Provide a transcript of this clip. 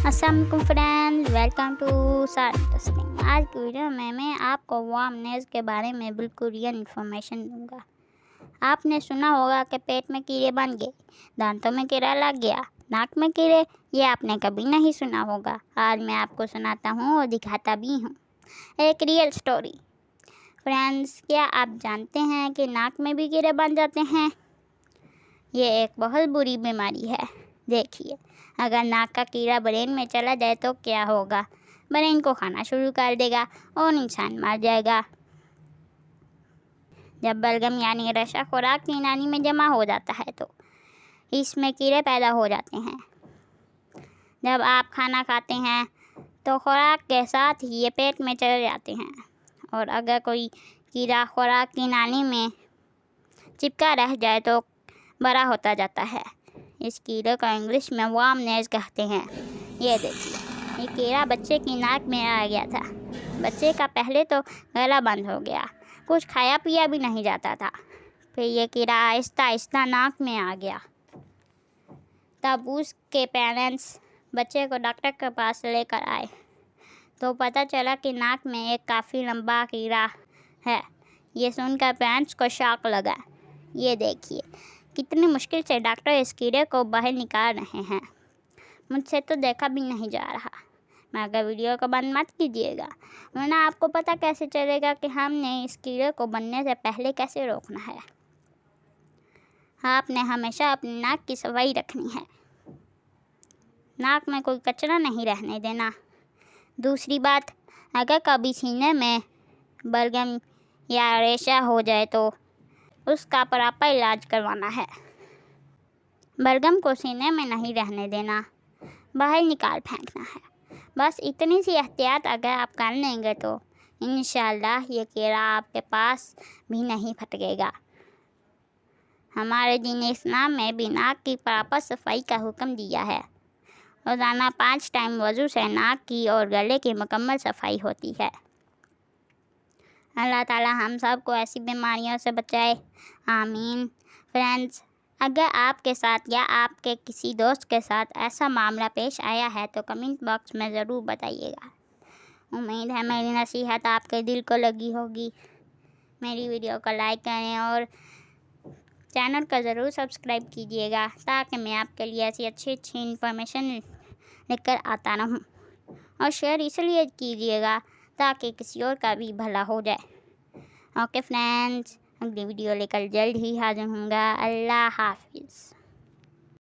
अस्सलाम वालेकुम friends, welcome to सार टेस्टिंग। आज की वीडियो में मैं आपको वार्मनेस के बारे में बिल्कुल रियल इन्फॉर्मेशन दूंगा। आपने सुना होगा कि पेट में कीड़े बन गए, दांतों में कीड़ा लग गया, नाक में कीड़े, ये आपने कभी नहीं सुना होगा। आज मैं आपको सुनाता हूँ और दिखाता भी हूँ एक रियल स्टोरी। फ्रेंड्स, क्या आप जानते हैं कि नाक में भी कीड़े बन जाते हैं? ये एक बहुत बुरी बीमारी है। देखिए, अगर नाक का कीड़ा ब्रेन में चला जाए तो क्या होगा? ब्रेन को खाना शुरू कर देगा और इंसान मर जाएगा। जब बलगम यानी रेशा खुराक की नाली में जमा हो जाता है तो इसमें कीड़े पैदा हो जाते हैं। जब आप खाना खाते हैं तो खुराक के साथ ही ये पेट में चले जाते हैं, और अगर कोई कीड़ा खुराक की नाली में चिपका रह जाए तो बड़ा होता जाता है। इस कीड़े को इंग्लिश में वार्मनेस कहते हैं। ये देखिए, ये कीड़ा बच्चे की नाक में आ गया था। बच्चे का पहले तो गला बंद हो गया, कुछ खाया पिया भी नहीं जाता था। फिर ये कीड़ा आहिस्ता आहिस्ता नाक में आ गया। तब उसके पेरेंट्स बच्चे को डॉक्टर के पास लेकर आए तो पता चला कि नाक में एक काफ़ी लंबा कीड़ा है। ये सुनकर पेरेंट्स को शॉक लगा। ये देखिए, कितनी मुश्किल से डॉक्टर इस कीड़े को बाहर निकाल रहे हैं। मुझसे तो देखा भी नहीं जा रहा। मगर वीडियो को बंद मत कीजिएगा, वरना आपको पता कैसे चलेगा कि हमने इस कीड़े को बनने से पहले कैसे रोकना है। आपने हमेशा अपनी नाक की सफाई रखनी है, नाक में कोई कचरा नहीं रहने देना। दूसरी बात, अगर कभी सीने में बलगम या रेशा हो जाए तो उसका प्रॉपर इलाज करवाना है। बलगम को सीने में नहीं रहने देना, बाहर निकाल फेंकना है। बस इतनी सी एहतियात अगर आप कर लेंगे तो इंशाल्लाह ये कीड़ा आपके पास भी नहीं फटकेगा। हमारे दीन इस्लाम में भी नाक की प्रॉपर सफाई का हुक्म दिया है। रोज़ाना 5 टाइम वज़ू से नाक की और गले की मुकम्मल सफाई होती है। अल्लाह ताला हम सब को ऐसी बीमारियों से बचाए, आमीन। फ्रेंड्स, अगर आपके साथ या आपके किसी दोस्त के साथ ऐसा मामला पेश आया है तो कमेंट बॉक्स में ज़रूर बताइएगा। उम्मीद है मेरी नसीहत आपके दिल को लगी होगी। मेरी वीडियो को लाइक करें और चैनल को ज़रूर सब्सक्राइब कीजिएगा ताकि मैं आपके लिए ऐसी अच्छी इन्फॉर्मेशन लेकर आता रहूँ। और शेयर इसलिए कीजिएगा ताकि किसी और का भी भला हो जाए। ओके फ्रेंड्स, अगली वीडियो लेकर जल्द ही हाजिर होऊंगा। अल्लाह हाफिज़।